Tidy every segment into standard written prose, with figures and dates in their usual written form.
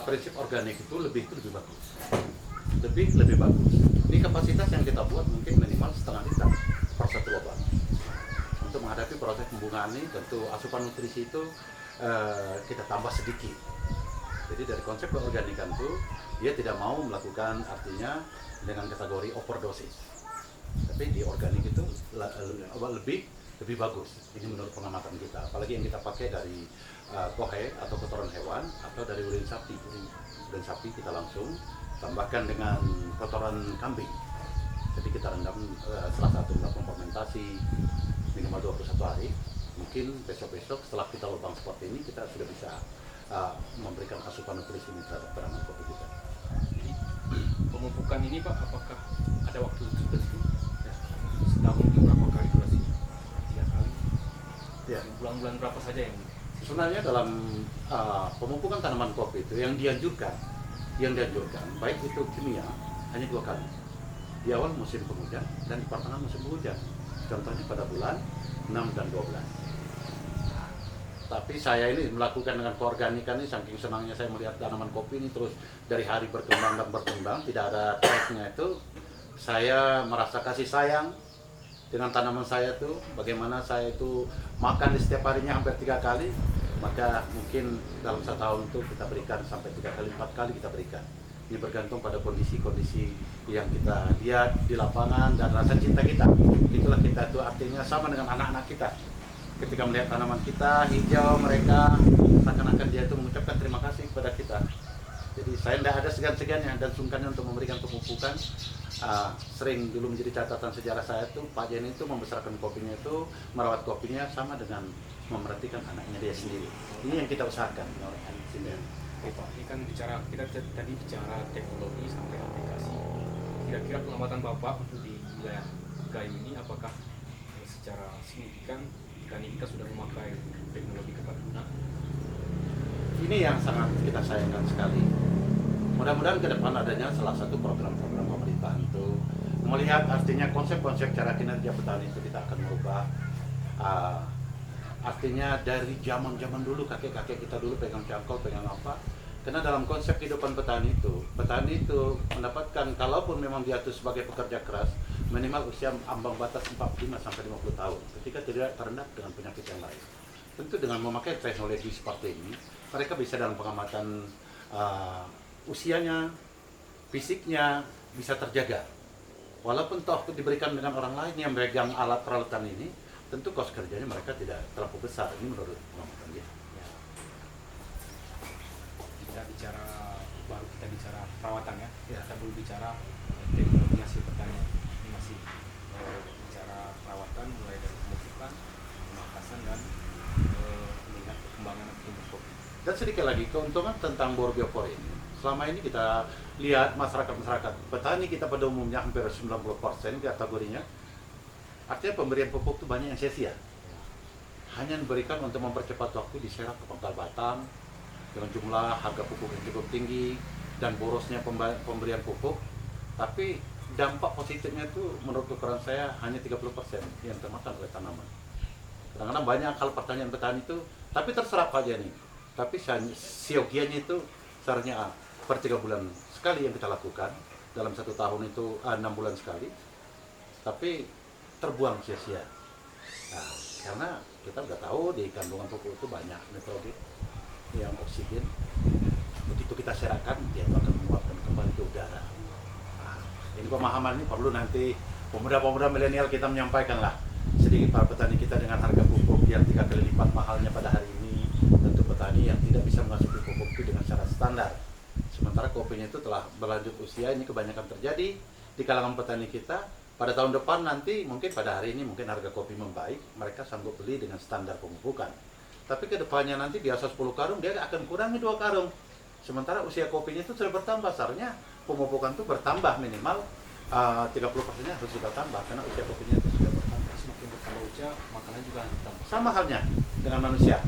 prinsip organik itu lebih bagus, lebih bagus. Ini kapasitas yang kita buat mungkin minimal setengah liter per satu lubang. Untuk menghadapi proses pembungaan ini tentu asupan nutrisi itu kita tambah sedikit. Jadi dari konsep keorganikan itu dia tidak mau melakukan artinya dengan kategori overdosis. Tapi di organik itu lebih bagus. Ini menurut pengamatan kita. Apalagi yang kita pakai dari kohe atau kotoran hewan atau dari urin sapi. Urin sapi kita langsung tambahkan dengan kotoran kambing. Jadi kita rendam salah satu melakukan fermentasi minimal 21 hari. Mungkin besok-besok setelah kita lubang seperti ini kita sudah bisa memberikan asupan nutrisi ini terhadap tanaman kopi kita. Jadi pemupukan ini Pak, apakah ada waktu tertentu? Ya, setahun itu berapa kali durasinya? 3 kali? Ya. Bulan-bulan berapa saja yang? Sebenarnya dalam pemupukan tanaman kopi itu yang dianjurkan baik itu kimia hanya 2 kali. Di awal musim penghujan dan di pertengahan musim penghujan. Contohnya pada bulan 6 dan 12. Tapi saya ini melakukan dengan keorganikan ini saking senangnya saya melihat tanaman kopi ini terus dari hari berkembang dan berkembang, tidak ada tracknya itu. Saya merasa kasih sayang dengan tanaman saya tuh, bagaimana saya itu makan di setiap harinya hampir 3 kali, maka mungkin dalam 1 tahun itu kita berikan sampai 3 kali, 4 kali kita berikan. Ini bergantung pada kondisi-kondisi yang kita lihat di lapangan dan rasa cinta kita. Itulah kita itu artinya sama dengan anak-anak kita. Ketika melihat tanaman kita hijau, mereka seakan-akan dia itu mengucapkan terima kasih kepada kita. Jadi saya tidak ada segan-segannya dan sungkannya untuk memberikan pemupukan. Sering dulu menjadi catatan sejarah saya tuh Pak Jen itu membesarkan kopinya itu, merawat kopinya sama dengan memerhatikan anaknya dia sendiri. Ini yang kita usahakan. Oke Pak, ini kan kita tadi bicara teknologi sampai aplikasi. Kira-kira pengamatan Bapak untuk di wilayah Gayo ini apakah secara signifikan petani kita sudah memakai teknologi tepat guna? Ini yang sangat kita sayangkan sekali. Mudah-mudahan ke depan adanya salah satu program-program pemerintahan itu melihat artinya konsep-konsep cara kinerja petani itu kita akan merubah. Artinya dari zaman-zaman dulu kakek-kakek kita dulu pegang cangkol, pegang apa. Karena dalam konsep kehidupan petani itu mendapatkan kalaupun memang dia itu sebagai pekerja keras minimal usia ambang batas 45 sampai 50 tahun ketika tidak terendam dengan penyakit yang lain. Tentu dengan memakai teknologi seperti ini mereka bisa dalam pengamatan usianya, fisiknya bisa terjaga. Walaupun toh diberikan dengan orang lain yang memegang alat peralatan ini, tentu kos kerjanya mereka tidak terlalu besar. Ini menurut pengamatan dia. Kita bicara perawatan ya. Kita belum bicara teknologi hasil pertanian. Ini masih bicara perawatan mulai dari pemupukan, pemangkasan dan melihat perkembangan tumbuh kopi. Dan sedikit lagi keuntungan tentang bor biopor ini. Selama ini kita lihat masyarakat petani kita pada umumnya hampir 90% kategorinya. Artinya pemberian pupuk itu banyak yang sia-sia. Hanya diberikan untuk mempercepat waktu diserap ke pangkal batang dengan jumlah harga pupuk yang cukup tinggi dan borosnya pemberian pupuk. Tapi dampak positifnya itu menurut ukuran saya hanya 30% yang termakan oleh tanaman. Kadang-kadang banyak hal pertanyaan petani itu, tapi terserap aja nih. Tapi siogianya itu seharusnya per 3 bulan sekali yang kita lakukan. Dalam 1 tahun itu 6 bulan sekali. Tapi terbuang sia-sia. Nah, karena kita udah tahu di kandungan pupuk itu banyak nitrogen yang oksigen. Begitu kita serahkan, dia akan menguapkan kembali ke udara. Nah, ini pemahaman ini perlu nanti pemuda-pemuda milenial kita menyampaikan lah sedikit para petani kita dengan harga pupuk yang 3 kali lipat mahalnya pada hari ini. Tentu petani yang tidak bisa mengasuhi pupuk itu dengan syarat standar. Sementara kopinya itu telah berlanjut usia, ini kebanyakan terjadi di kalangan petani kita. Pada tahun depan nanti mungkin pada hari ini mungkin harga kopi membaik, mereka sanggup beli dengan standar pemupukan. Tapi ke depannya nanti biasa 10 karung dia akan kurangi 2 karung. Sementara usia kopinya itu sudah bertambah, seharusnya pemupukan itu bertambah minimal 30%-nya harus kita tambah karena usia kopinya itu sudah bertambah. Semakin bertambah usia, makanan juga bertambah. Sama halnya dengan manusia.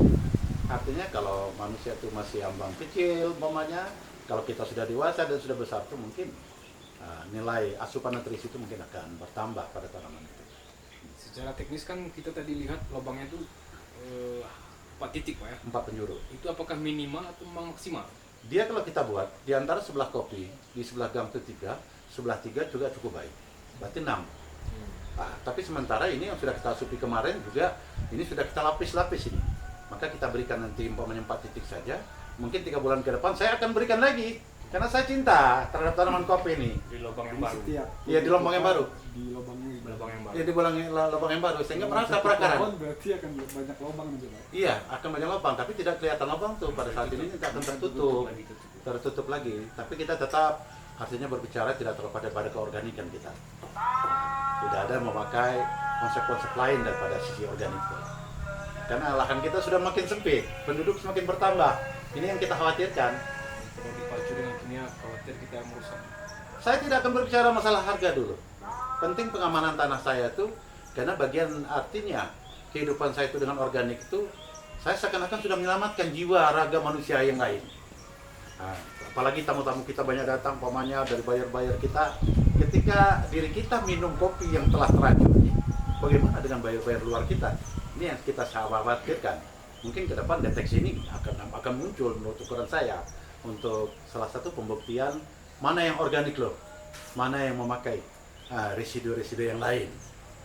Artinya kalau manusia itu masih ambang kecil, umpamanya kalau kita sudah dewasa dan sudah besar itu mungkin nilai asupan nutrisi itu mungkin akan bertambah pada tanaman itu. Secara teknis kan kita tadi lihat lubangnya itu 4 titik Pak ya? 4 penjuru. Itu apakah minimal atau memang maksimal? Dia kalau kita buat di antara sebelah kopi, di sebelah gang itu 3, sebelah 3 juga cukup baik. Berarti 6. Nah, tapi sementara ini yang sudah kita asupi kemarin juga ini sudah kita lapis-lapis ini. Maka kita berikan nanti umpamanya 4 titik saja. Mungkin 3 bulan ke depan saya akan berikan lagi. Karena saya cinta terhadap tanaman kopi ini. Di lubang yang Jadi baru. setiap Iya, di lubang yang baru. Di lubangnya Lubang yang baru. Ya di lubang yang baru sehingga merasa Satu perakaran. pohon berarti akan banyak lubang nanti Pak. Iya, akan banyak lubang, tapi tidak kelihatan lubang tuh pada saat ini tidak akan tertutup. Lagi tutup. Tertutup lagi. Tapi kita tetap artinya berbicara tidak terlalu pada keorganikan kita. Tidak ada memakai konsep-konsep lain daripada sisi organik. Karena lahan kita sudah makin sempit, penduduk semakin bertambah. Ini yang kita khawatirkan. Kalau dipacu dengan kimia, khawatir kita merusak. Saya tidak akan berbicara masalah harga dulu. Penting pengamanan tanah saya tuh, karena bagian artinya kehidupan saya itu dengan organik itu, saya seakan-akan sudah menyelamatkan jiwa raga manusia yang lain. Nah, apalagi tamu-tamu kita banyak datang, pamannya dari buyer-buyer kita, ketika diri kita minum kopi yang telah teracun, bagaimana dengan buyer-buyer luar kita? Ini yang kita khawatirkan. Mungkin ke depan deteksi ini akan muncul menurut ukuran saya untuk salah satu pembuktian mana yang organik loh, mana yang memakai residu-residu yang lain.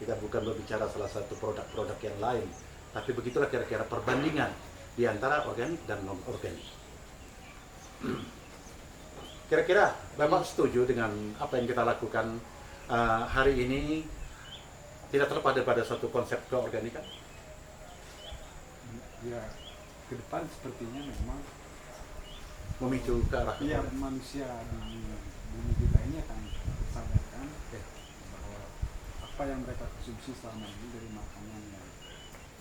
Kita bukan berbicara salah satu produk-produk yang lain, tapi begitulah kira-kira perbandingan di antara organik dan non-organik. Kira-kira Bapak setuju dengan apa yang kita lakukan hari ini tidak terlepas daripada suatu konsep keorganikan? Ya, ke depan sepertinya memang Memicu ke arah biar manusia di bumi kita ini akan tersadarkan bahwa apa yang mereka konsumsi selama ini dari makanan yang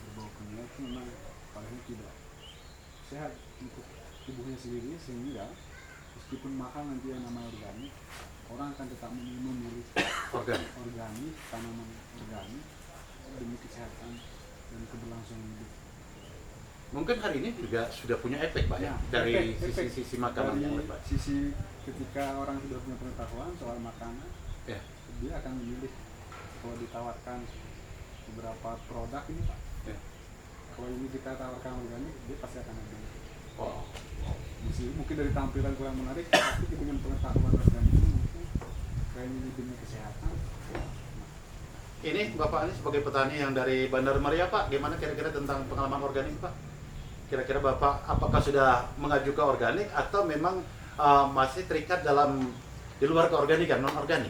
berbau kimia itu memang paling tidak sehat untuk tubuhnya sendiri, sehingga meskipun mahal nanti yang namanya organik, orang akan tetap memilih organik. tanaman organik demi kesehatan dan keberlangsungan hidup. Mungkin hari ini juga sudah punya efek Pak ya, dari sisi makanan yang dari lebih baik. sisi ketika orang sudah punya pengetahuan soal makanan, Ya. dia akan memilih kalau ditawarkan beberapa produk ini Pak. Ya. Kalau ini kita tawarkan organik, dia pasti akan ambil. Oh. Mungkin dari tampilan kurang menarik, tapi dengan pengetahuan organik ini mungkin kayak ini demi kesehatan. Ini Bapak ini sebagai petani yang dari Bandar Maria Pak, gimana kira-kira tentang pengalaman organik Pak? Kira-kira Bapak apakah sudah mengajukan ke organik atau memang masih terikat di luar keorganikan, non-organik?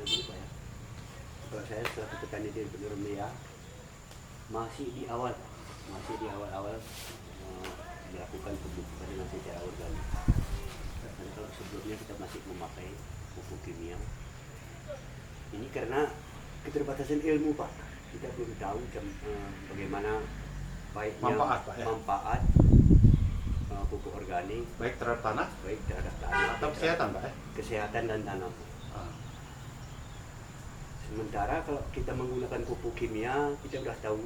Gini Pak ya, kalau saya selaku petani di Bandar Maria masih di awal dilakukan pemupukan dengan secara organik. Karena kalau sebelumnya kita masih memakai pupuk kimia, ini karena keterbatasan ilmu Pak, kita belum tahu bagaimana baiknya manfaat pupuk organik Baik terhadap tanah baik terhadap tanah atau kesehatan Pak ya? kesehatan dan tanam. Sementara kalau kita menggunakan pupuk kimia, kita sudah tahu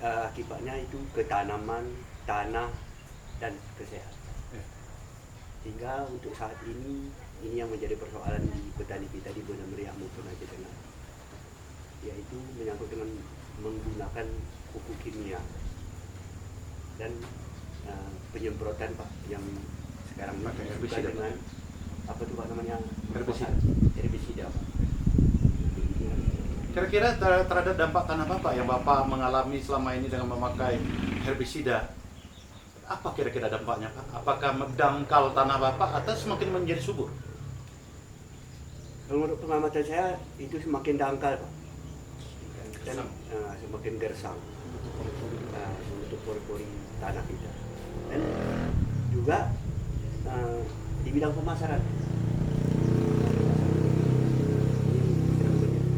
akibatnya itu ke tanaman, tanah, dan kesehatan. Sehingga untuk saat ini yang menjadi persoalan di petani kita di Bandar Maria maupun Aceh Tengah, yaitu menyangkut dengan menggunakan pupuk kimia dan penyemprotan Pak yang sekarang ini pakai juga herbisida dengan apa tuh Pak namanya herbisida Pak. Kira-kira terhadap dampak tanah Bapak yang Bapak mengalami selama ini dengan memakai herbisida, apa kira-kira dampaknya Pak? Apakah mendangkal tanah Bapak atau semakin menjadi subur? Kalau menurut pengamatan saya itu semakin dangkal Pak, dan semakin gersang untuk pori-pori tanah kita, dan juga di bidang pemasaran.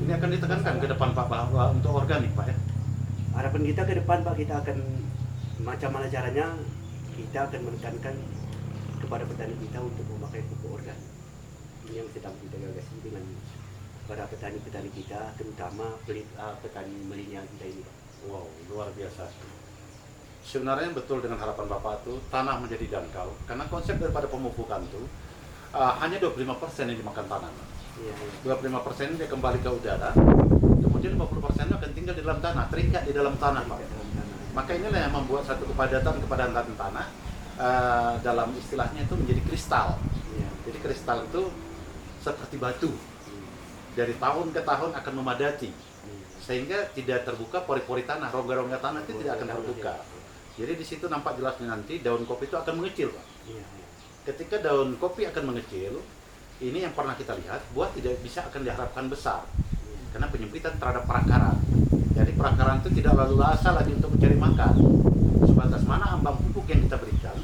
Ini akan ditekankan ke depan Pak bahwa untuk organik Pak ya? Harapan kita ke depan Pak, kita akan macam mana caranya kita akan menekankan kepada petani kita untuk memakai pupuk organik. Ini yang sedang kita gagasi dengan para petani-petani kita, terutama petani milenial kita ini Pak. Wow, luar biasa. Sebenarnya betul dengan harapan Bapak itu tanah menjadi dangkal karena konsep daripada pemupukan itu hanya 25% yang dimakan tanah. Iya, 25% dia kembali ke udara, kemudian 50% akan tinggal di dalam tanah, terikat di dalam tanah Pak. Maka inilah yang membuat satu kepadatan tanah dalam istilahnya itu menjadi kristal. Iya. Jadi kristal itu seperti batu, dari tahun ke tahun akan memadati, sehingga tidak terbuka pori-pori tanah, rongga-rongga tanah itu tidak akan terbuka. Jadi di situ nampak jelasnya nanti daun kopi itu akan mengecil, Pak. Iya, iya. Ketika daun kopi akan mengecil, ini yang pernah kita lihat, buah tidak bisa akan diharapkan besar karena penyempitan terhadap perakaran. Jadi perakaran itu tidak lalu asa lagi untuk mencari makan. Sebatas mana ambang pupuk yang kita berikan,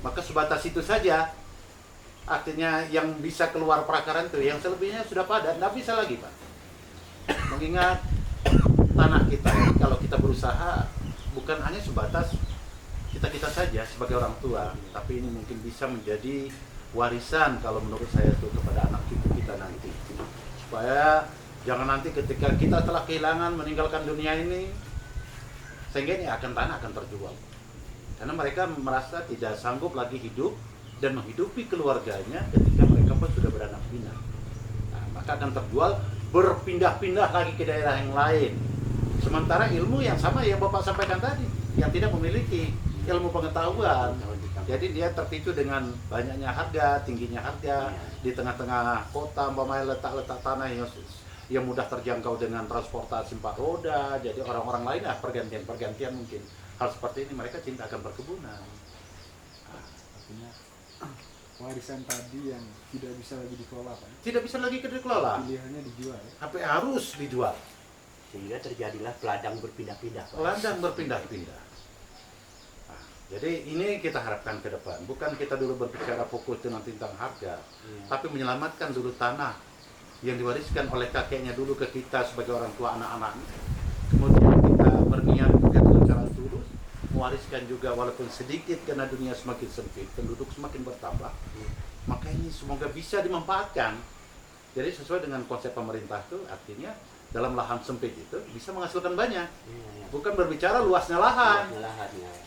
maka sebatas itu saja. Artinya yang bisa keluar perakaran itu, yang selebihnya sudah padat, tidak bisa lagi, Pak. Mengingat tanah kita, kalau kita berusaha bukan hanya sebatas kita saja sebagai orang tua, tapi ini mungkin bisa menjadi warisan kalau menurut saya itu kepada anak cucu kita nanti, supaya jangan nanti ketika kita telah kehilangan meninggalkan dunia ini, sehingga ini tanah akan terjual karena mereka merasa tidak sanggup lagi hidup dan menghidupi keluarganya ketika mereka pun sudah beranak pinak. Nah, maka akan terjual, berpindah-pindah lagi ke daerah yang lain. Sementara ilmu yang sama yang Bapak sampaikan tadi, yang tidak memiliki ilmu pengetahuan, jadi dia terpicu dengan banyaknya harga, tingginya harga di tengah-tengah kota, umpamanya letak-letak tanah yang mudah terjangkau dengan transportasi 4 roda. Jadi orang-orang lain pergantian mungkin hal seperti ini, mereka cinta akan perkebunan. Artinya warisan tadi yang tidak bisa lagi dikelola, Pak. Tidak bisa lagi dikelola, Pilihannya dijual. tapi harus dijual. Sehingga terjadilah ladang berpindah-pindah, Pak. Ladang berpindah-pindah. Nah, jadi ini kita harapkan ke depan. Bukan kita dulu berbicara fokus tentang harga, tapi menyelamatkan dulu tanah yang diwariskan oleh kakeknya dulu ke kita sebagai orang tua anak-anak. Kemudian kita berniat juga dengan cara tulus mewariskan juga walaupun sedikit, karena dunia semakin sempit, penduduk semakin bertambah. Maka ini semoga bisa dimanfaatkan. Jadi sesuai dengan konsep pemerintah itu, artinya dalam lahan sempit itu bisa menghasilkan banyak. Bukan berbicara luasnya lahan.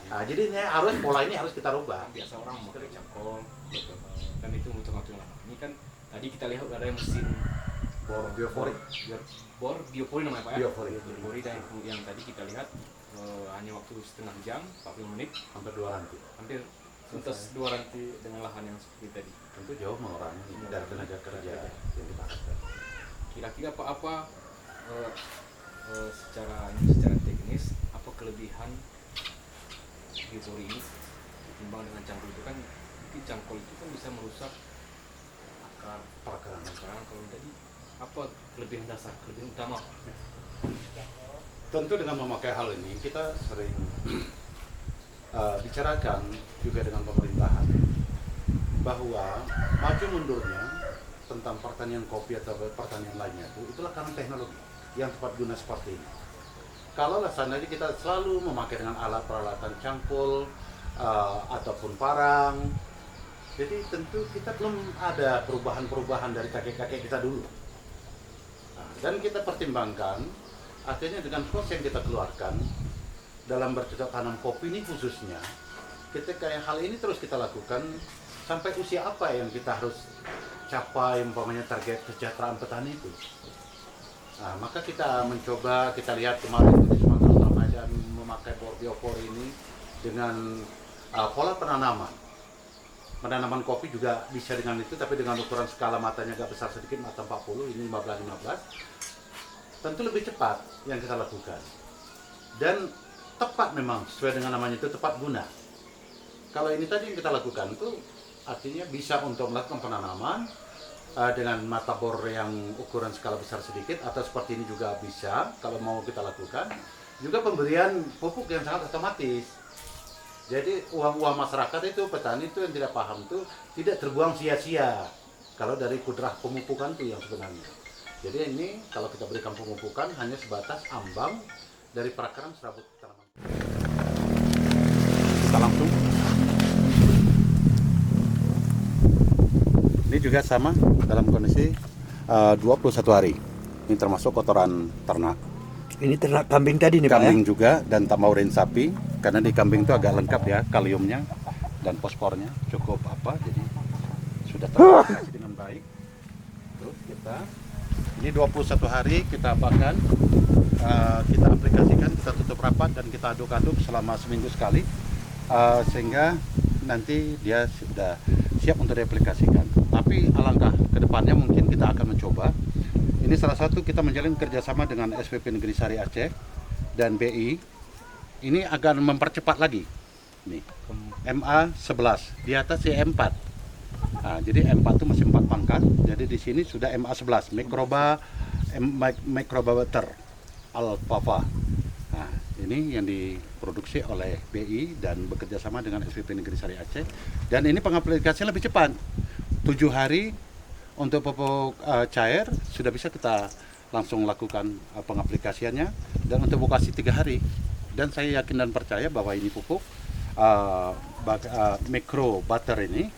Nah, jadi ini pola ini harus kita rubah. Biasa orang memakai cangkol dan itu mutu-mutu lama. Ini kan tadi kita lihat ada yang mesin Bor biopori. Biopori namanya, Pak, ya? Biopori. Dan yang tadi kita lihat hanya waktu setengah jam, 40 menit, Hampir 2 ranti. hampir tuntas 2 ranti dengan lahan yang seperti tadi. Tentu jauh mengurangi dari tenaga kerja yang kita harapkan. Kira-kira apa secara teknis apa kelebihan biopori ini ketimbang dengan cangkul itu? Kan mungkin cangkul itu kan bisa merusak akar perakaran. Kalau tadi apa kelebihan dasar, kelebihan utama? Tentu dengan memakai hal ini kita sering bicarakan juga dengan pemerintahan bahwa maju mundurnya tentang pertanian kopi atau pertanian lainnya itulah karena teknologi yang tepat guna seperti ini. Kalau seandainya kita selalu memakai dengan alat peralatan cangkul ataupun parang, jadi tentu kita belum ada perubahan-perubahan dari kakek-kakek kita dulu. Nah, dan kita pertimbangkan, artinya dengan kos yang kita keluarkan dalam bercocok tanam kopi ini khususnya, ketika yang hal ini terus kita lakukan, sampai usia apa yang kita harus capai umpamanya target kesejahteraan petani itu. Nah, maka kita mencoba, kita lihat kemarin di Sumatera Utara dan memakai biopori ini dengan pola penanaman. Penanaman kopi juga bisa dengan itu, tapi dengan ukuran skala matanya agak besar sedikit, mata 40, ini 15-15. Tentu lebih cepat yang kita lakukan. Dan tepat memang, sesuai dengan namanya itu tepat guna. Kalau ini tadi yang kita lakukan itu artinya bisa untuk melakukan penanaman dengan mata bor yang ukuran skala besar sedikit, atau seperti ini juga bisa kalau mau kita lakukan. Juga pemberian pupuk yang sangat otomatis. Jadi uang masyarakat itu, petani itu yang tidak paham itu tidak terbuang sia-sia kalau dari kudrah pemupukan itu yang sebenarnya. Jadi ini kalau kita berikan pemupukan hanya sebatas ambang dari perakaran serabut tanaman. Kita langsung. Ini juga sama dalam kondisi 21 hari. Ini termasuk kotoran ternak. Ini ternak kambing tadi nih, Pak, Kambing juga dan tambah urin sapi, karena di kambing itu agak lengkap ya, kaliumnya dan fosfornya cukup jadi sudah terkoneksi dengan baik. Terus kita Ini 21 hari kita apakan, kita aplikasikan, kita tutup rapat dan kita aduk-aduk selama seminggu sekali, sehingga nanti dia sudah siap untuk diaplikasikan. Tapi alangkah kedepannya mungkin kita akan mencoba. Ini salah satu kita menjalin kerjasama dengan SPP Negeri Sari Aceh dan BI. Ini akan mempercepat lagi. Nih, MA11 di atas M4. Nah, jadi M4 itu masih 4 pangkat. Jadi di sini sudah MA11, Microbater Alfalfa. Nah, ini yang diproduksi oleh BI dan bekerja sama dengan SPP Negeri Sari Aceh. Dan ini pengaplikasian lebih cepat. 7 hari untuk pupuk cair sudah bisa kita langsung lakukan pengaplikasiannya, dan untuk vokasi 3 hari. Dan saya yakin dan percaya bahwa ini pupuk micro butter ini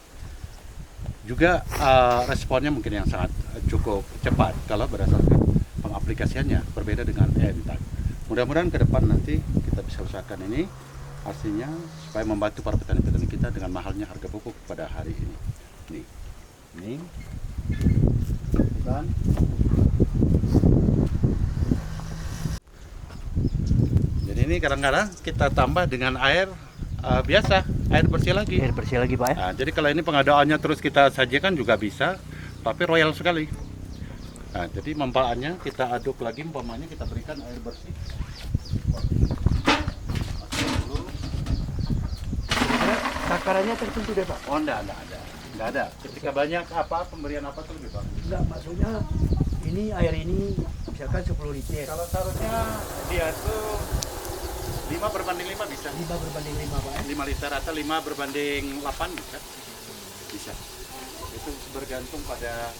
juga responnya mungkin yang sangat cukup cepat kalau berdasarkan pengaplikasiannya, berbeda dengan M4. Mudah-mudahan ke depan nanti kita bisa usahakan ini, artinya supaya membantu para petani-petani kita dengan mahalnya harga pupuk pada hari ini. Ini bukan. Jadi ini kadang-kadang kita tambah dengan air biasa, air bersih lagi. Air bersih lagi, Pak ya. Nah, jadi kalau ini pengadaannya terus kita sajikan juga bisa, tapi royal sekali. Nah, jadi manfaatnya kita aduk lagi, umpamanya kita berikan air bersih. Takarannya tertentu deh, Pak. Oh, enggak ada. Ketika banyak pemberian apa itu lebih bagus. Enggak, maksudnya ini air ini misalkan 10 liter. Kalau seharusnya dia tuh 5/5 bisa. 5/5 Pak. 5 liter atau 5/8 bisa. Bisa. Itu bergantung pada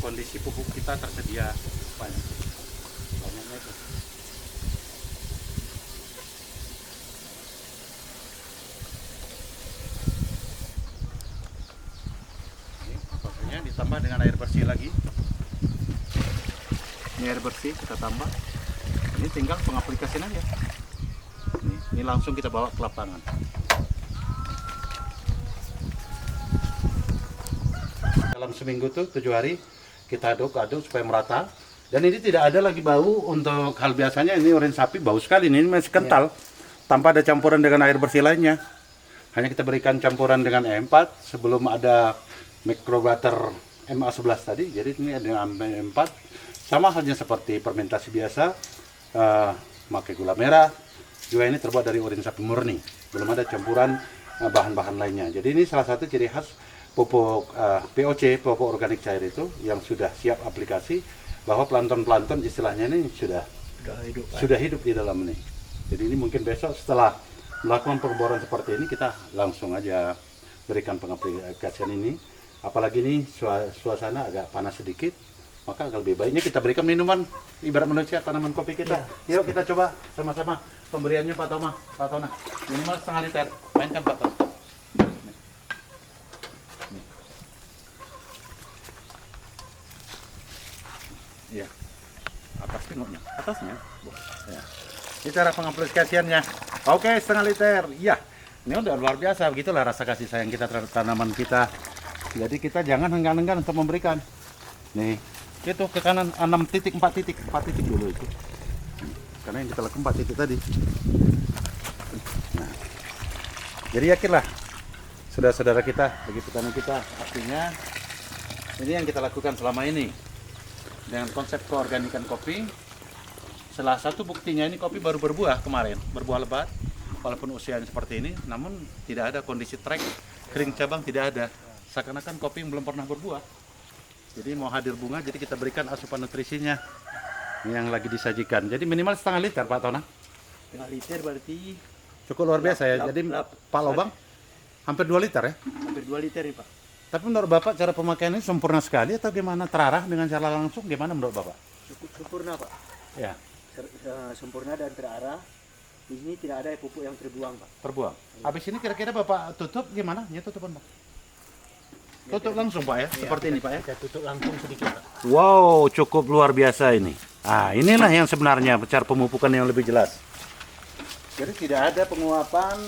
kondisi pupuk kita tersedia banyak. Banyaknya itu. Ini prosesnya ditambah dengan air bersih lagi. Ini air bersih kita tambah. Ini tinggal pengaplikasian aja. Ini langsung kita bawa ke lapangan. Dalam seminggu tuh 7 hari kita aduk-aduk supaya merata. Dan ini tidak ada lagi bau. Untuk hal biasanya ini urin sapi bau sekali. Ini masih kental, tanpa ada campuran dengan air bersih lainnya. Hanya kita berikan campuran dengan E4 sebelum ada microbutter MA11 tadi. Jadi ini dengan E4 sama halnya seperti fermentasi biasa, pakai gula merah. Juga ini terbuat dari urin sapi murni, belum ada campuran bahan-bahan lainnya. Jadi ini salah satu ciri khas pupuk POC, pupuk organik cair itu yang sudah siap aplikasi, bahwa plankton-plankton istilahnya ini sudah hidup di dalam ini. Jadi ini mungkin besok setelah melakukan pengeboran seperti ini kita langsung aja berikan pengaplikasian ini. Apalagi ini suasana agak panas sedikit, maka agak lebih baiknya kita berikan minuman ibarat manusia tanaman kopi kita. Yuk kita coba sama-sama pemberiannya Pak Toma, Pak Tona. Minimal setengah liter. Mainkan Pak Tona. Iya. Atas tengoknya, atasnya. Ya. Ini cara pengaplikasiannya. Oke, setengah liter. Iya. Ini udah luar biasa, begitulah rasa kasih sayang kita terhadap tanaman kita. Jadi kita jangan enggan-enggan untuk memberikan. Nih, itu ke kanan 6 titik, 4 titik, 4 titik dulu itu. Karena yang kita lakukan 4 titik tadi. Nah, jadi yakinlah saudara-saudara kita, bagi petani kita, artinya ini yang kita lakukan selama ini dengan konsep keorganikan kopi. Salah satu buktinya ini kopi baru berbuah kemarin, berbuah lebat, walaupun usianya seperti ini, namun tidak ada kondisi trek, kering cabang tidak ada. Seakan-akan kopi yang belum pernah berbuah. Jadi mau hadir bunga, jadi kita berikan asupan nutrisinya yang lagi disajikan. Jadi minimal setengah liter Pak Tona. Setengah liter berarti Cukup luar biasa ya. Jadi Pak Lobang hampir 2 liter ya. hampir 2 liter nih Pak. Tapi menurut Bapak cara pemakaiannya sempurna sekali atau gimana? Terarah dengan cara langsung gimana menurut Bapak? Cukup sempurna Pak. Ya, Sempurna dan terarah. Di sini tidak ada pupuk yang terbuang Pak. terbuang. Habis ini kira-kira Bapak tutup gimana? Ya tutupan Pak. Tutup langsung Pak ya, seperti ini Pak ya. Kita tutup langsung sedikit Pak. Wow, cukup luar biasa ini. Ah, inilah yang sebenarnya cara pemupukan yang lebih jelas. Jadi tidak ada penguapan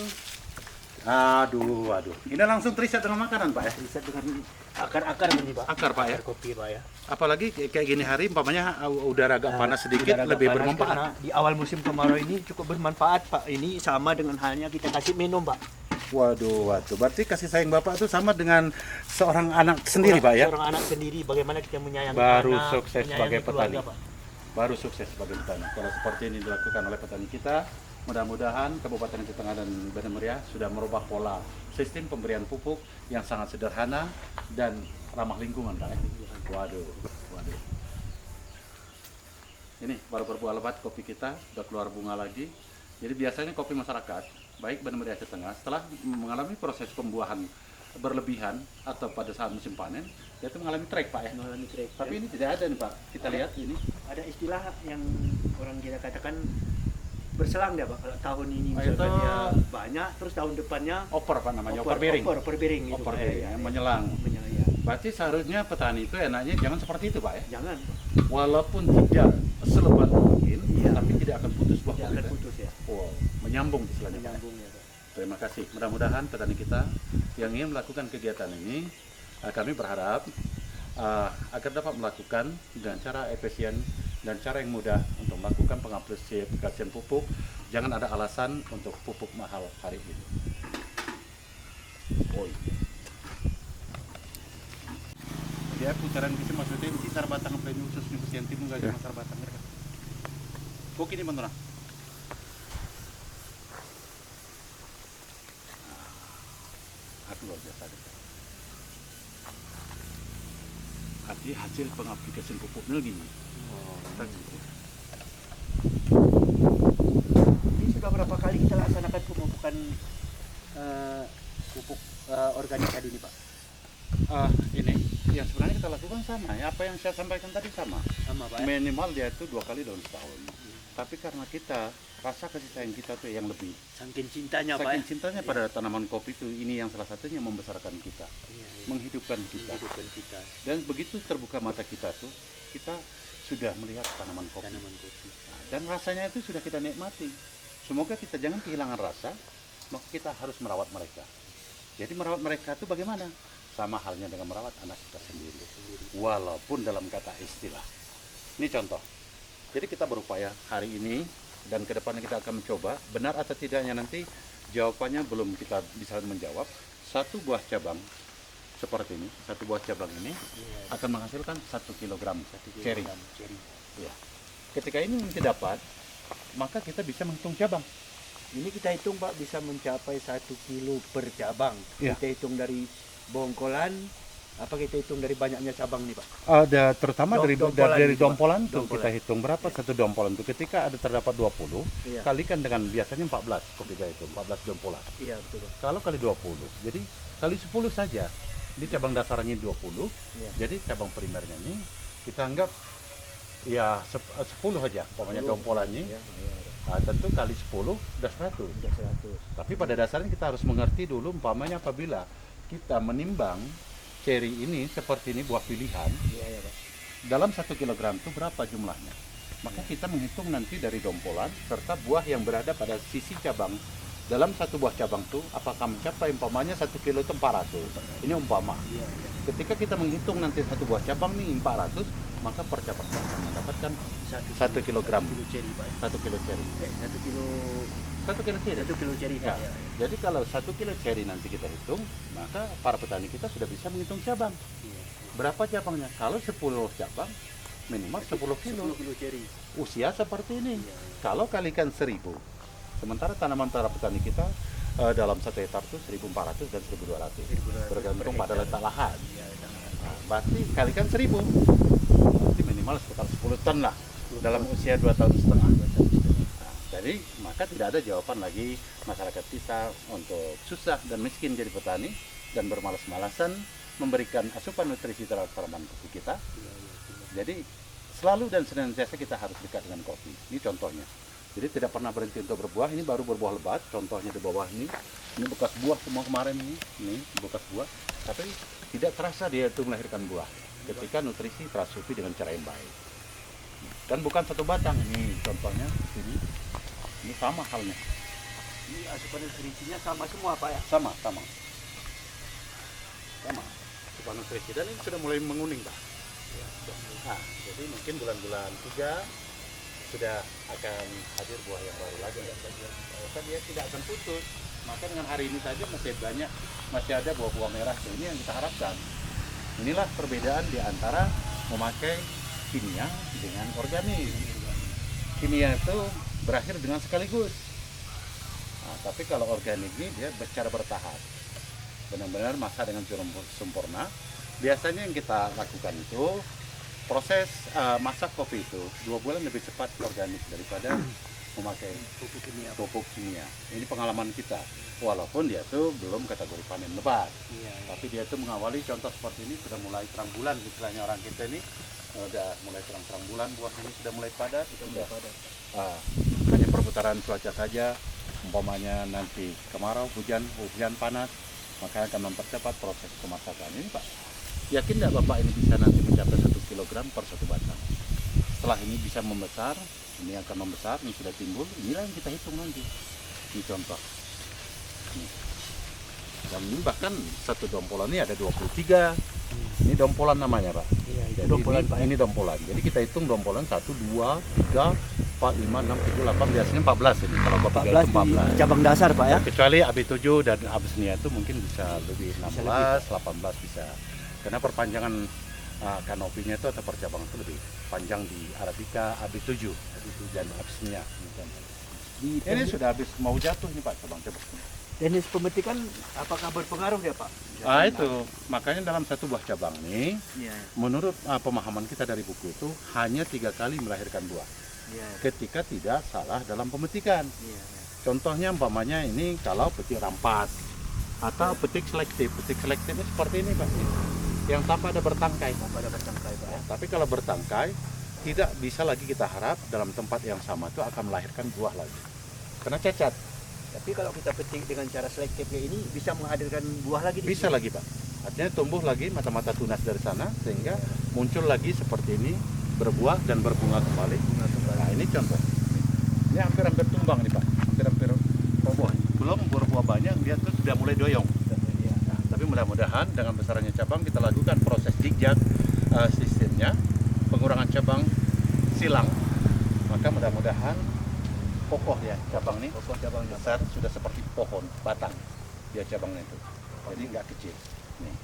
Aduh. Ini langsung terikat dengan makanan, Pak ya? Riset dengan akar-akar ini Pak. Akar, Pak ya? Akar kopi Pak ya. Apalagi kayak gini hari, umpamanya udara agak panas sedikit, Udara agak lebih panas bermanfaat. karena di awal musim kemarau ini cukup bermanfaat Pak. Ini sama dengan halnya kita kasih minum Pak. Waduh. Berarti kasih sayang Bapak itu sama dengan seorang anak sendiri, Pak ya? Seorang anak sendiri, bagaimana kita menyayangi Baru anak, sukses menyayangi sebagai keluarga, petani. Pak. Baru sukses sebagai petani. Kalau seperti ini dilakukan oleh petani kita, mudah-mudahan Kabupaten Aceh Tengah dan Banda Meriah sudah merubah pola sistem pemberian pupuk yang sangat sederhana dan ramah lingkungan, Pak ya? Waduh. Ini baru berbuah lebat kopi kita, sudah keluar bunga lagi. Jadi biasanya kopi masyarakat, baik Banda Meriah Aceh Tengah, setelah mengalami proses pembuahan berlebihan atau pada saat musim panen, dia itu mengalami trek, Pak ya? Mengalami trek. Tapi ini tidak ada nih, Pak. Kita lihat ini. Ada istilah yang orang kita katakan berselang dia Pak. Kalau tahun ini Oh, misalkan itu- dia banyak, terus tahun depannya Oper, Pak, namanya oper bearing. Oper bearing gitu, Oper Pak. bearing, Ya, yang menyelang. menyelang ya. Berarti seharusnya petani itu enaknya jangan seperti itu, Pak ya? Jangan, Walaupun tidak selebat mungkin, Iya. tapi tidak akan putus buah tidak kopi, akan Pak. putus ya. Wow, menyambung istilahnya, Pak. Menyambung ya Pak. Terima kasih. Mudah-mudahan petani kita yang ingin melakukan kegiatan ini, kami berharap agar dapat melakukan dengan cara efisien dan cara yang mudah untuk melakukan pengaplikasian pupuk. Jangan ada alasan untuk pupuk mahal hari ini. Oh iya. Dia putaran bisa maksudnya ini sarbatang plenu khusus nih yang timun gak ada sarbatang mereka. Kok ini menurut? Aku luar biasa deh. Artinya hasil pengaplikasian pupuknya gini. Ini sudah berapa kali kita laksanakan pemupukan pupuk organik tadi ini Pak? Ini yang sebenarnya kita lakukan sama ya, apa yang saya sampaikan tadi sama. Sama Pak ya? Minimal dia itu 2 kali dalam setahun. Tapi karena kita rasa kasih sayang kita tuh yang lebih. Saking cintanya Pak ya? Saking cintanya pada tanaman kopi itu, ini yang salah satunya membesarkan kita, Iya, iya. menghidupkan kita. Menghidupkan kita, Dan begitu terbuka mata kita tuh, kita sudah melihat tanaman kopi. tanaman kopi. Nah, dan rasanya itu sudah kita nikmati. Semoga kita jangan kehilangan rasa, maka kita harus merawat mereka. Jadi merawat mereka itu bagaimana? Sama halnya dengan merawat anak kita sendiri. Walaupun dalam kata istilah. Ini contoh. Jadi kita berupaya hari ini dan ke depannya kita akan mencoba, benar atau tidaknya nanti jawabannya belum kita bisa menjawab. Satu buah cabang seperti ini, satu buah cabang ini akan menghasilkan 1 kilogram cherry. Cherry. Ya. Ketika ini nanti dapat, maka kita bisa menghitung cabang. Ini kita hitung Pak bisa mencapai 1 kilo per cabang. Iya. Kita hitung dari bongkolan, apa kita hitung dari banyaknya cabang nih Pak? Ada terutama dari Dompolan gitu, Pak. dompolan tuh Dompolan. kita hitung berapa satu dompolan tuh. Ketika ada terdapat 20, Iya. kalikan dengan biasanya 14 kopi kita itu, 14 dompolan. Iya betul Pak. Kalau kali 20, jadi kali 10 saja. Ini cabang dasarnya 20, Iya. jadi cabang primernya ini kita anggap ya 10 aja, pokoknya dompolannya. Iya, iya. Nah, tentu kali 10 udah 100. Udah 100. Tapi pada dasarnya kita harus mengerti dulu umpamanya apabila kita menimbang cherry ini seperti ini buah pilihan, Iya ya Pak. dalam 1 kilogram itu berapa jumlahnya? Maka kita menghitung nanti dari dompolan serta buah yang berada pada sisi cabang. Dalam satu buah cabang itu apakah mencapai umpamanya 1 kilo itu 400. Ini umpama. Iya, iya. Ketika kita menghitung nanti satu buah cabang nih 400, maka per cabang kita akan mendapatkan 1 kilogram. 1 kilo cherry Pak. 1 kilo cherry. 1 kilo 1 kilo cherry. 1 kilo cherry Ya. Pak. Ya, ya. Jadi kalau 1 kilo cherry nanti kita hitung, maka para petani kita sudah bisa menghitung cabang. Iya. Berapa cabangnya? Kalau 10 cabang, minimal 10 kilo. 10 kilo cherry. Usia seperti ini. Iya, iya. Kalau kalikan 1000, sementara tanaman para petani kita dalam 1 hektar itu 1.400 dan 1.200. 1.200 Tergantung per pada hektar. letak lahan. Iya, sangat. Nah, berarti kalikan 1000. Berarti minimal sekitar 10 ton lah dalam usia 2 tahun setengah. Nah, jadi maka tidak ada jawaban lagi masyarakat kita untuk susah dan miskin jadi petani dan bermalas-malasan memberikan asupan nutrisi terhadap tanaman kopi kita. Iya, iya, iya. Jadi selalu dan senantiasa kita harus dekat dengan kopi. Ini contohnya. Jadi tidak pernah berhenti untuk berbuah. Ini baru berbuah lebat. Contohnya di bawah ini. Ini bekas buah semua kemarin ini. Ini bekas buah. Tapi tidak terasa dia itu melahirkan buah. Ketika nutrisi terasupi dengan cara yang baik. Dan bukan satu batang. Ini contohnya. Ini sama halnya. Ini asupan nutrisinya sama semua Pak ya? Sama. Asupan nutrisi dan ini sudah mulai menguning Pak. Nah, jadi mungkin bulan-bulan 3 sudah akan hadir buah yang baru lagi. Maka dia tidak akan putus. Maka dengan hari ini saja masih ada buah-buah merah. Ini yang kita harapkan. Inilah perbedaan di antara memakai kimia dengan organik. Kimia itu berakhir dengan sekaligus. Nah, tapi kalau organik ini dia secara bertahap. Benar-benar masa dengan sempurna. Biasanya yang kita lakukan itu proses masak kopi itu 2 bulan lebih cepat organik daripada memakai pupuk kimia. Ini pengalaman kita. Walaupun dia tuh belum kategori panen lebat, tapi dia tuh mengawali contoh seperti ini sudah mulai terang bulan istilahnya orang kita ini udah mulai terang bulan, buah ini sudah mulai padat. Hanya perputaran cuaca saja, umpamanya nanti kemarau, hujan panas, maka akan mempercepat proses pemasakan ini Pak. Yakin nggak Bapak ini bisa nanti mencapai 1 kg per 1 batang? Setelah ini bisa membesar, ini akan membesar, ini sudah timbul, inilah yang kita hitung nanti. Ini contoh. Dan ini bahkan satu dompolan ini ada 23. Ini dompolan namanya Pak. Iya, itu Jadi dompolan Pak. ini dompolan. Jadi kita hitung dompolan 1, 2, 3, 4, 5, 6, 7, 8, biasanya 14 ini. Kalau Bapak 14 itu di 14. cabang dasar Pak ya? Kecuali AB7 dan AB-nya itu mungkin bisa lebih 16, 18 bisa. Karena perpanjangan kanopinya itu atau percabangan itu lebih panjang di Arabica AB7 dan AB-nya. Ini sudah habis mau jatuh nih Pak, cabang. Teknis pemetikan apakah berpengaruh ya Pak? Itu makanya dalam satu buah cabang nih, Iya. menurut pemahaman kita dari buku itu hanya 3 kali melahirkan buah. Iya. Ketika tidak salah dalam pemetikan. Iya. Contohnya umpamanya ini kalau petik rampas atau petik selektif. Petik selektif ini seperti ini Pak, yang tanpa ada bertangkai. Pada bertangkai Pak ya? Tapi kalau bertangkai tidak bisa lagi kita harap dalam tempat yang sama itu akan melahirkan buah lagi. Karena cacat. Tapi kalau kita petik dengan cara selektif kayak ini bisa menghadirkan buah lagi di Bisa sini? lagi Pak. Artinya tumbuh lagi mata-mata tunas dari sana sehingga muncul lagi seperti ini, berbuah dan berbunga kembali. Nah ini contoh. Ini hampir-hampir tumbang nih Pak. Hampir-hampir roboh. Belum berbuah banyak, dia tuh sudah mulai doyong. Nah, tapi mudah-mudahan dengan besarnya cabang kita lakukan proses zigzag sistemnya, pengurangan cabang silang. Maka mudah-mudahan kokoh ya cabang nih, Pokok cabang besar sudah seperti pohon batang dia cabangnya itu, jadi nggak kecil. Nih.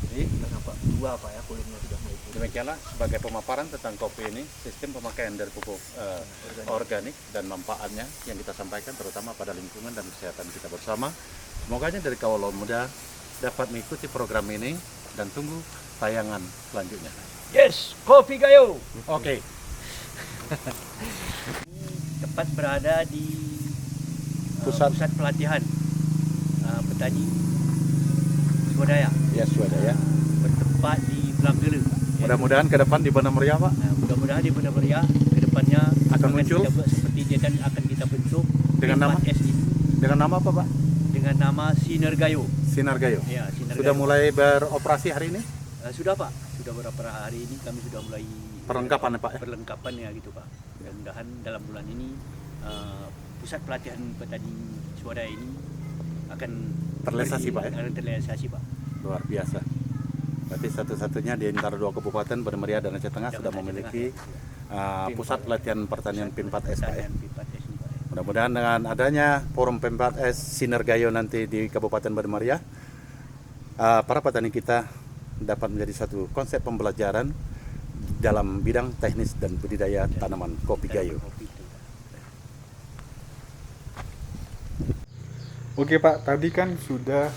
Jadi nampak dua Pak ya, kulitnya sudah mulai turun. demikianlah sebagai pemaparan tentang kopi ini, sistem pemakaian dari pupuk organik dan manfaatnya yang kita sampaikan terutama pada lingkungan dan kesehatan kita bersama. Semoga dari kaula muda dapat mengikuti program ini dan tunggu tayangan selanjutnya. Yes, Kopi Gayo. Oke. Tepat berada di Pusat. pusat pelatihan petani swadaya. Ya swadaya. Bertempat di Belanggele. Mudah-mudahan ke depan di Banda Meriah Pak. Mudah-mudahan di Banda Meriah ke depannya Akan muncul? kita buat seperti dia dan akan kita bentuk Dengan nama? S ini Dengan nama apa Pak? dengan nama Sinar Gayo. Sinar Gayo. Ya, Sinar Sudah Gayo. mulai beroperasi hari ini? Sudah Pak, sudah beberapa hari ini kami sudah mulai Perlengkapan ya Pak ya? perlengkapan ya gitu Pak. Mudah-mudahan dalam bulan ini pusat pelatihan petani swadaya ini akan Terrealisasi, Pak, ya? Akan terrealisasi Pak. Luar biasa. Berarti satu-satunya di antara 2 kabupaten Banda Meriah dan Aceh Tengah Dan sudah Aceh memiliki Tengah. pusat pelatihan pertanian P4S Pak ya. Petanian P4S ini, Pak. Mudah-mudahan dengan adanya forum P4S Sinar Gayo nanti di Kabupaten Banda Meriah, para petani kita dapat menjadi satu konsep pembelajaran dalam bidang teknis dan budidaya tanaman kopi gayo. Kopi itu, Pak. Oke Pak, tadi kan sudah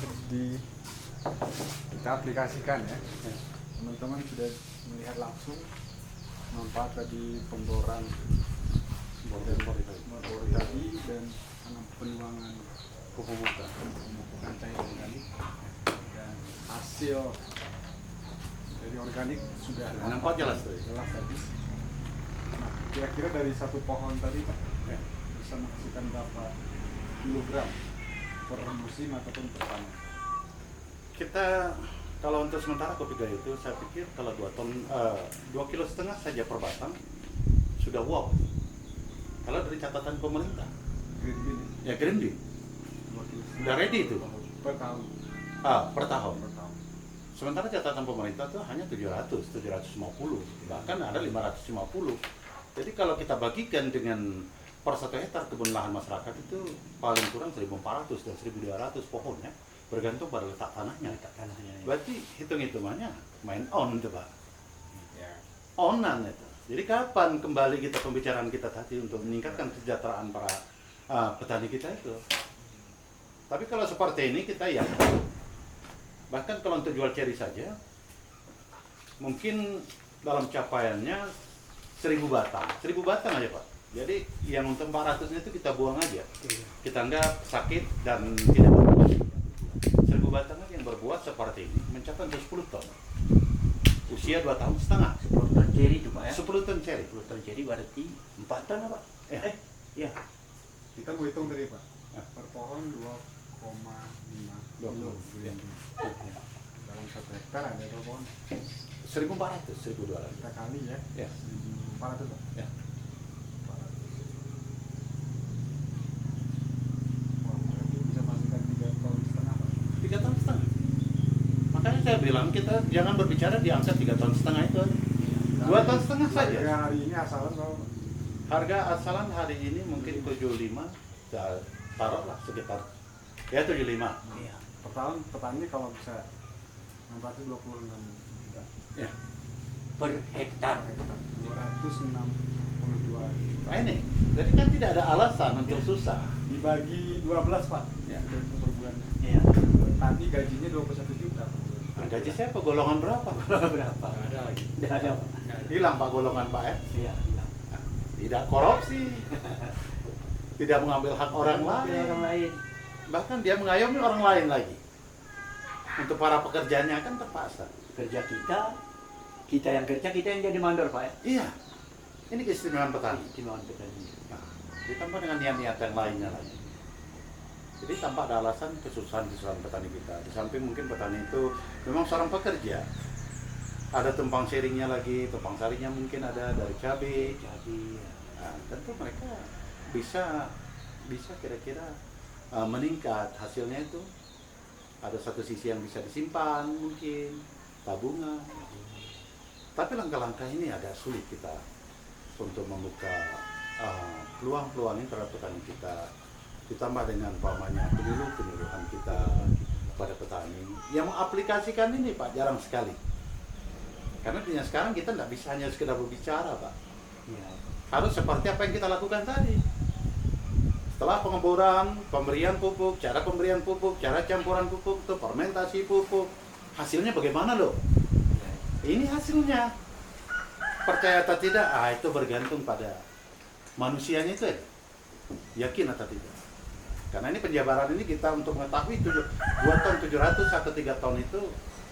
kita aplikasikan ya. Teman-teman sudah melihat langsung manfaat tadi pemboran mori tadi dan penuangan pupuk cair organik dan hasil dari organik sudah Nampak jelas tuh. jelas tadi. Nah, kira-kira dari satu pohon tadi Pak bisa menghasilkan berapa kilogram per musim ataupun per panen? Kita kalau untuk sementara kopi gayo itu saya pikir kalau 2,5 kilo saja per batang sudah wow. Kalau dari catatan pemerintah Green bean Ya green bean. 2 kilo Udah ready itu. per tahun. Per tahun. Per tahun. Sementara catatan pemerintah tuh hanya 700, 750, bahkan ada 550. Jadi kalau kita bagikan dengan per 1 hektar kebun lahan masyarakat itu paling kurang 1.400 dan 1.200 pohonnya, bergantung pada letak tanahnya. letak tanahnya. Berarti hitung-hitungannya main on itu Pak. Ya. Onan itu. Jadi kapan kembali kita pembicaraan kita tadi untuk meningkatkan kesejahteraan para petani kita itu. Tapi kalau seperti ini kita ya, bahkan kalau untuk jual ceri saja, mungkin dalam capaiannya 1.000 batang. 1.000 batang aja Pak. Jadi yang untuk 400-nya itu kita buang aja. Kita anggap sakit dan tidak berbuah. 1.000 batang aja yang berbuah seperti ini mencapai 10 ton. Usia 2,5 tahun. 10 ton ceri itu Pak ya. 10 ton ceri. 10 ton ceri berarti 4 ton apa? Ya. Kita mau hitung tadi Pak. Ah. Per pohon 2,5 kilo. Ya. Dalam 1 hektar ada berapa pohon? 1.400, 1.200. Kita kali ya. Ya. 1.400 Pak. Ya. 400. Wah, berarti bisa menghasilkan 3,5 tahun Pak. 3,5 tahun. Makanya saya bilang kita jangan berbicara di angka 3,5 tahun itu. 2,5 tahun saja. Harga hari ini asalan kalau Harga asalan hari ini mungkin 75, ya, taruhlah sekitar ya 75. Iya. per tahun petani kalau bisa 626 juta Ya. Per hektar. 262 Nah ini, jadi kan tidak ada alasan untuk susah. dibagi 12 Pak Ya. itu per bulannya. Iya. Tadi gajinya 21 juta per bulan. Nah, gaji siapa? Golongan berapa? Berapa? Nggak ada lagi. Tidak ada Pak. Nggak ada. Hilang Pak golongan Pak ya. Iya. Tidak korupsi, tidak mengambil hak orang Orang lain, lain. bahkan dia mengayomi orang lain lagi. Untuk para pekerjanya kan terpaksa. Kerja kita yang kerja, kita yang jadi mandor Pak ya. Iya, ini keistimewaan petani. Timbangan petani. Nah, ditambah dengan niat-niat yang lainnya lagi. Jadi tanpa ada alasan kesusahan-kesusahan petani kita. Di samping mungkin petani itu memang seorang pekerja. Ada tumpang sharingnya lagi, tumpang sarinya mungkin ada dari cabai. Jadi Nah, tentu mereka bisa kira-kira meningkat hasilnya itu. Ada satu sisi yang bisa disimpan mungkin, tabungan. Tapi langkah-langkah ini agak sulit kita untuk membuka peluang-peluang ini terhadap petani kita. Ditambah dengan umpamanya penyuluhan kita pada petani yang mengaplikasikan ini Pak jarang sekali. Karena dunia sekarang kita tidak bisa hanya sekedar berbicara Pak. ya. Harus seperti apa yang kita lakukan tadi. Setelah pengeboran, pemberian pupuk, cara pemberian pupuk, cara campuran pupuk, itu fermentasi pupuk, hasilnya bagaimana loh? Ini hasilnya. Percaya atau tidak, itu bergantung pada manusianya itu ya. Yakin atau tidak. Karena ini penjabaran ini kita untuk mengetahui 2 ton 700 atau 3 ton itu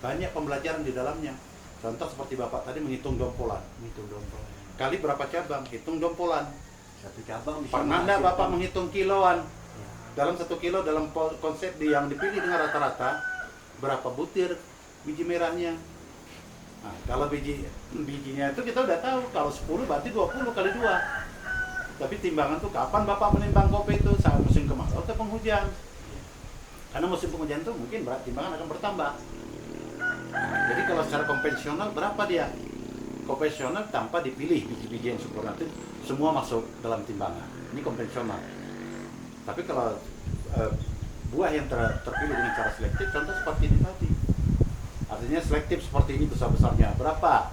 banyak pembelajaran di dalamnya. Contoh seperti Bapak tadi menghitung dompolan. Itu dompet. Kali berapa cabang, hitung dompolan. Satu cabang bisa Pernah nggak menghasilkan- Bapak menghitung kiloan? Ya. Dalam 1 kilo dalam konsep yang dipilih dengan rata-rata berapa butir biji merahnya? Nah, kalau bijinya itu kita udah tahu kalau 10 berarti 20 kali 2. Tapi timbangan tuh kapan Bapak menimbang kopi itu? Saat musim kemarau atau penghujan? Karena musim penghujan itu mungkin berat timbangan akan bertambah. Jadi kalau secara konvensional berapa dia? Konvensional tanpa dipilih biji-biji yang sempurna itu semua masuk dalam timbangan. Ini konvensional. Tapi kalau buah yang terpilih dengan cara selektif, contoh seperti ini tadi. Artinya selektif seperti ini besar-besarnya. Berapa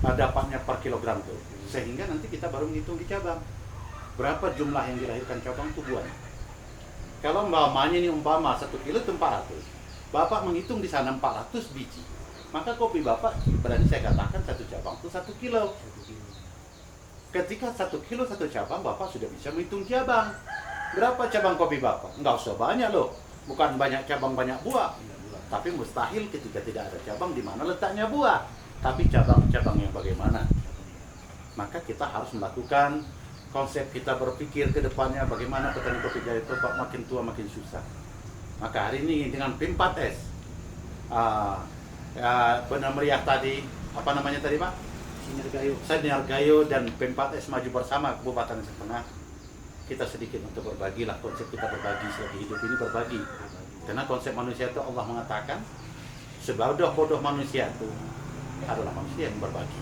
dapatnya per kilogram tuh? Sehingga nanti kita baru menghitung di cabang. Berapa jumlah yang dilahirkan cabang itu buah. Kalau umpamanya ini umpama 1 kilo itu 400. Bapak menghitung di sana 400 biji. Maka kopi Bapak berani saya katakan 1 cabang itu 1 kilo. Ketika 1 kilo 1 cabang, Bapak sudah bisa menghitung cabang. Berapa cabang kopi Bapak? Enggak usah banyak loh. Bukan banyak cabang banyak buah. Tapi mustahil ketika tidak ada cabang di mana letaknya buah. Tapi cabang-cabang yang bagaimana? Maka kita harus melakukan konsep kita berpikir ke depannya bagaimana petani kopi Jaya Topak makin tua makin susah. Maka hari ini dengan P4S Benar Meriah tadi, apa namanya tadi Pak? Sinar Gayo. Sinar Gayo dan P4S maju bersama Kabupaten Setengah. kita sedikit untuk berbagi lah. Konsep kita berbagi, selagi hidup ini berbagi. Karena konsep manusia itu Allah mengatakan sebodoh-bodoh manusia itu adalah manusia yang berbagi.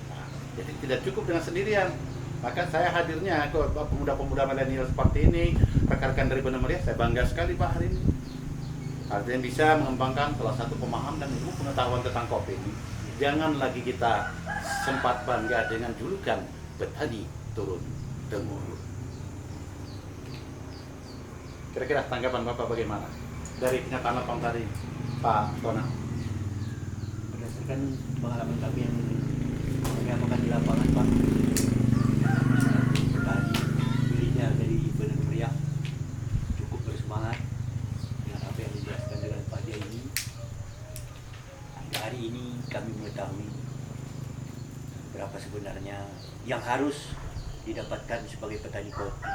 Nah, jadi tidak cukup dengan sendirian. Maka saya hadirnya ke pemuda-pemuda milenial seperti ini, rekan-rekan dari Benar Meriah, saya bangga sekali Pak hari ini. Artinya bisa mengembangkan salah satu pemahaman dan ilmu pengetahuan tentang kopi ini. Jangan lagi kita sempat bangga dengan julukan petani turun temurun. Kira-kira tanggapan Bapak bagaimana dari kenyataan lapang tadi, Pak Tona? Berdasarkan pengalaman kami yang mengamalkan di lapangan, Pak, petani miliknya dari Benar Meriah cukup bersemangat dengan apa yang dijelaskan dengan Pak Dia ini. Hingga hari ini kami mengetahui berapa sebenarnya yang harus didapatkan sebagai petani kopi,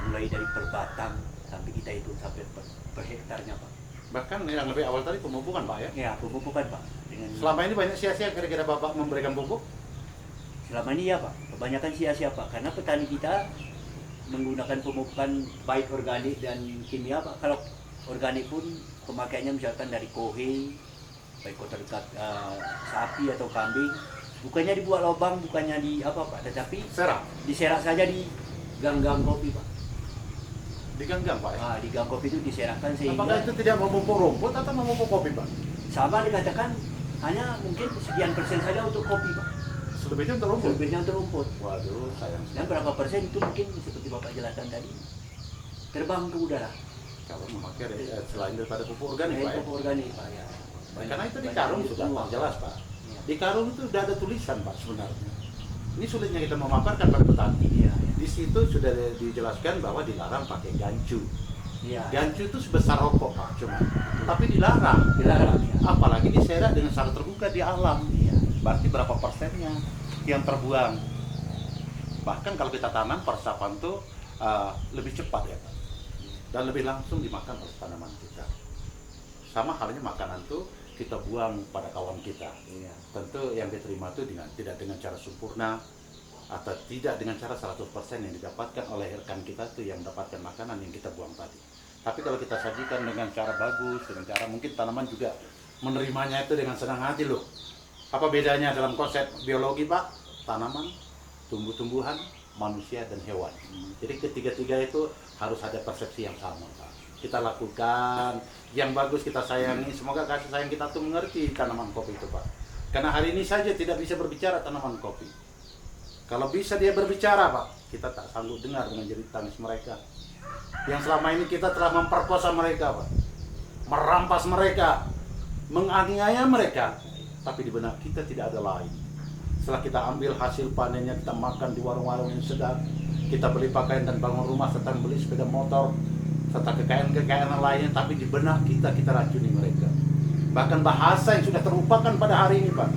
mulai dari per batang sampai kita itu sampai per hektarnya, Pak. Bahkan yang lebih awal tadi pemupukan Pak ya? Ya, pemupukan, Pak. Dengan Selama ini banyak sia-sia kira-kira Bapak memberikan pupuk? selama ini ya, Pak, kebanyakan sia-sia, Pak, karena petani kita menggunakan pemupukan baik organik dan kimia, Pak. Kalau organik pun pemakaiannya misalkan dari kohe, baik kotor sapi atau kambing, bukannya dibuat lubang, bukannya di apa, Pak, tetapi Serap? diserak saja di gang-gang kopi, Pak. Diganggang Pak ya? Ah, di gang kopi itu diserakkan sehingga Apakah itu tidak memupuk rumput atau memupuk kopi Pak? sama dikatakan hanya mungkin sekian persen saja untuk kopi, Pak. Selebihnya untuk rumput? Selebihnya untuk rumput. Waduh, sayang Dan sekali. berapa persen itu mungkin seperti Bapak jelaskan tadi terbang ke udara. Kalau memakai selain daripada pupuk organik Pak ya? Pupuk organik, Pak, ya. Karena itu di karung sudah Pak, jelas Pak. Iya. Di karung itu sudah ada tulisan Pak sebenarnya. Ini sulitnya kita memaparkan pada petani. Iya, Di situ sudah dijelaskan bahwa dilarang pakai gancu. iya. Gancu itu sebesar rokok Pak, cuma. Tapi dilarang. Dilarang, ya. Apalagi diserak dengan cara terbuka di alam. Iya. Berarti berapa persennya yang terbuang? Bahkan kalau kita tanam persapan tuh lebih cepat ya Pak, dan lebih langsung dimakan oleh tanaman kita. Sama halnya makanan tuh kita buang pada kawan kita. Iya. Tentu yang diterima itu tidak dengan cara sempurna atau tidak dengan cara 100% yang didapatkan oleh rekan kita tuh yang mendapatkan makanan yang kita buang tadi. Tapi kalau kita sajikan dengan cara bagus, dengan cara mungkin tanaman juga menerimanya itu dengan senang hati loh. Apa bedanya dalam konsep biologi Pak? Tanaman, tumbuh-tumbuhan, manusia dan hewan. Jadi ketiga-tiga itu harus ada persepsi yang sama Pak. Kita lakukan yang bagus, kita sayangi. Semoga kasih sayang kita tuh mengerti tanaman kopi itu Pak. Karena hari ini saja tidak bisa berbicara tanaman kopi. Kalau bisa dia berbicara Pak, kita tak sanggup dengar dengan jerit tangis mereka. Yang selama ini kita telah memperkosa mereka Pak, merampas mereka, menganiaya mereka. Tapi di benak kita tidak ada lain. Setelah kita ambil hasil panennya, kita makan di warung-warung yang sedap, kita beli pakaian dan bangun rumah, serta beli sepeda motor, serta kekayaan-kekayaan lainnya, tapi di benak kita racuni mereka. Bahkan bahasa yang sudah terlupakan pada hari ini Pak.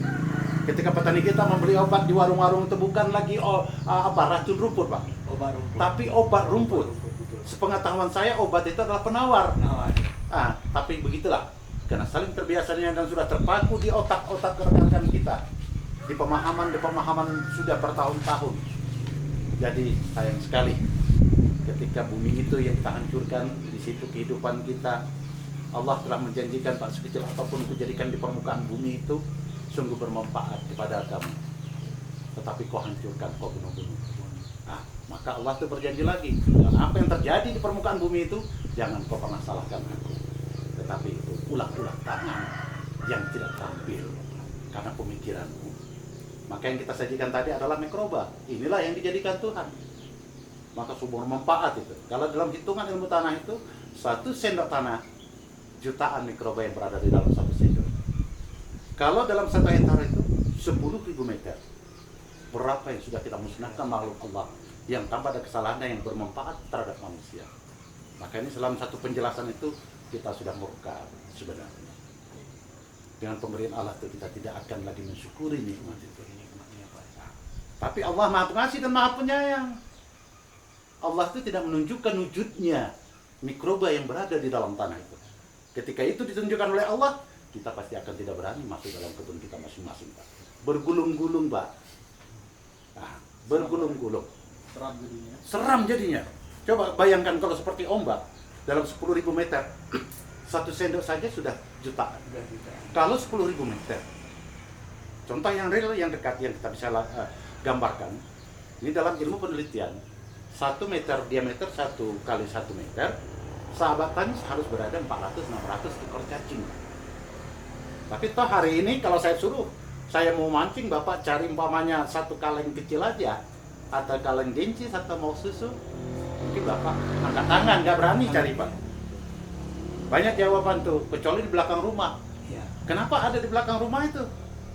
Ketika petani kita membeli obat di warung-warung itu bukan lagi racun rumput Pak, Obat rumput. tapi obat rumput. Betul. Sepengetahuan saya obat itu adalah penawar. Nah, Tapi begitulah, karena saling terbiasanya dan sudah terpaku di otak-otak rekan-rekan kita, di pemahaman sudah bertahun-tahun. Jadi sayang sekali ketika bumi itu yang kita hancurkan, di situ kehidupan kita. Allah telah menjanjikan Pak, sekecil apapun itu jadikan di permukaan bumi itu sungguh bermanfaat kepada kamu. Tetapi kau hancurkan, kau bunuh-bunuh. Maka Allah itu berjanji lagi, dan apa yang terjadi di permukaan bumi itu jangan kau pernah salahkan aku. Tetapi itu ulah-ulah tangan yang tidak terampil karena pemikiranmu. Maka yang kita sajikan tadi adalah mikroba. Inilah yang dijadikan Tuhan. Maka sumber manfaat itu. Kalau dalam hitungan ilmu tanah itu, 1 sendok tanah, jutaan mikroba yang berada di dalam 1 sendok. Kalau dalam 1 hektar itu 10.000 meter. Berapa yang sudah kita musnahkan makhluk Allah yang tanpa ada kesalahannya yang bermanfaat terhadap manusia. Maka ini selama satu penjelasan itu kita sudah murka sebenarnya. Dengan pemberian Allah itu kita tidak akan lagi mensyukuri nikmat itu. Tapi Allah Maha Pengasih dan Maha Penyayang. Allah itu tidak menunjukkan wujudnya mikroba yang berada di dalam tanah itu. Ketika itu ditunjukkan oleh Allah, kita pasti akan tidak berani masuk dalam kebun kita masing-masing Pak. Bergulung-gulung Pak. Bergulung-gulung. Seram jadinya. Seram jadinya. Coba bayangkan kalau seperti ombak dalam 10.000 meter, 1 sendok saja sudah jutaan. Kalau 10.000 meter, contoh yang real, yang dekat, yang kita bisa gambarkan, ini dalam ilmu penelitian, 1 meter diameter 1 kali 1 meter, sahabat tani harus berada 400-600 ekor cacing. Tapi toh hari ini kalau saya suruh, saya mau mancing, Bapak cari umpamanya 1 kaleng kecil aja, atau kaleng gencis atau mau susu, mungkin Bapak angkat tangan, nggak berani cari Pak. Banyak jawaban tuh, kecuali di belakang rumah. Ya. Kenapa ada di belakang rumah itu?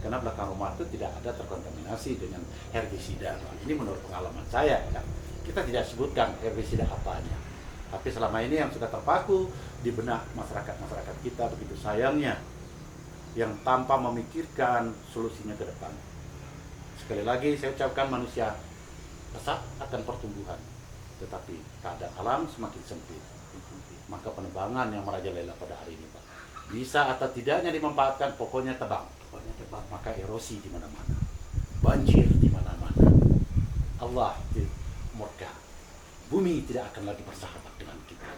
Karena belakang rumah itu tidak ada terkontaminasi dengan herbisida. Ini menurut pengalaman saya. Ya. Kita tidak sebutkan herbisida apanya. Tapi selama ini yang sudah terpaku di benak masyarakat kita begitu sayangnya, yang tanpa memikirkan solusinya ke depan. Sekali lagi saya ucapkan manusia pesat akan pertumbuhan, tetapi keadaan alam semakin sempit. Maka penebangan yang merajalela pada hari ini, Pak, bisa atau tidaknya dimanfaatkan, pokoknya tebang. Maka erosi di mana-mana, banjir di mana-mana. Allah murka, bumi tidak akan lagi bersahabat dengan kita.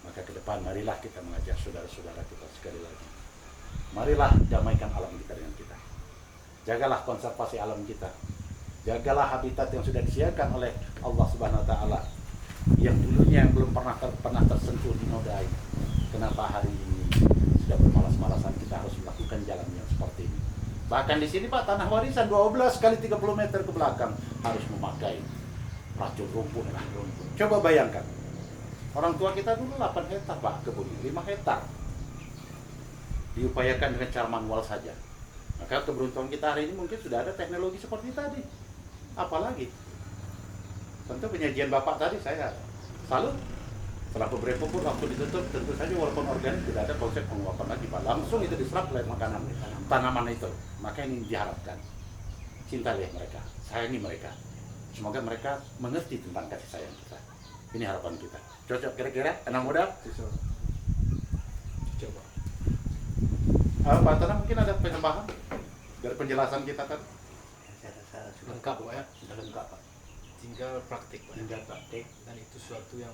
Maka ke depan marilah kita mengajak saudara-saudara kita sekali lagi. Marilah damaikan alam kita dengan kita. Jagalah konservasi alam kita. Jagalah habitat yang sudah disediakan oleh Allah Subhanahu wa taala. Yang dulunya yang belum pernah tersentuh dinodai. Kenapa hari ini sudah bermalas-malasan kita harus melakukan jalan yang seperti ini. Bahkan di sini Pak, tanah warisan 12 kali 30 meter ke belakang harus memakai racun rumput. Coba bayangkan. Orang tua kita dulu 8 hektar Pak kebun, 5 hektar. Diupayakan dengan cara manual saja. Maka keberuntungan kita hari ini mungkin sudah ada teknologi seperti tadi. Apalagi? Tentu penyajian Bapak tadi saya salut. Setelah beberapa pupuk waktu ditutup, tentu saja walaupun organik tidak ada konsep penguapan lagi Pak. Langsung itu diserap oleh makanan tanaman itu. Maka ini diharapkan. Cintailah mereka, sayangi mereka. Semoga mereka mengerti tentang kasih sayang kita. Ini harapan kita. Cocok kira-kira anak muda? Coba. Pak Tana mungkin ada penambahan dari penjelasan kita tadi? Saya rasa sudah Lengkap Pak ya? Sudah lengkap Pak. Tinggal praktik Pak. Tinggal praktek. Dan itu suatu yang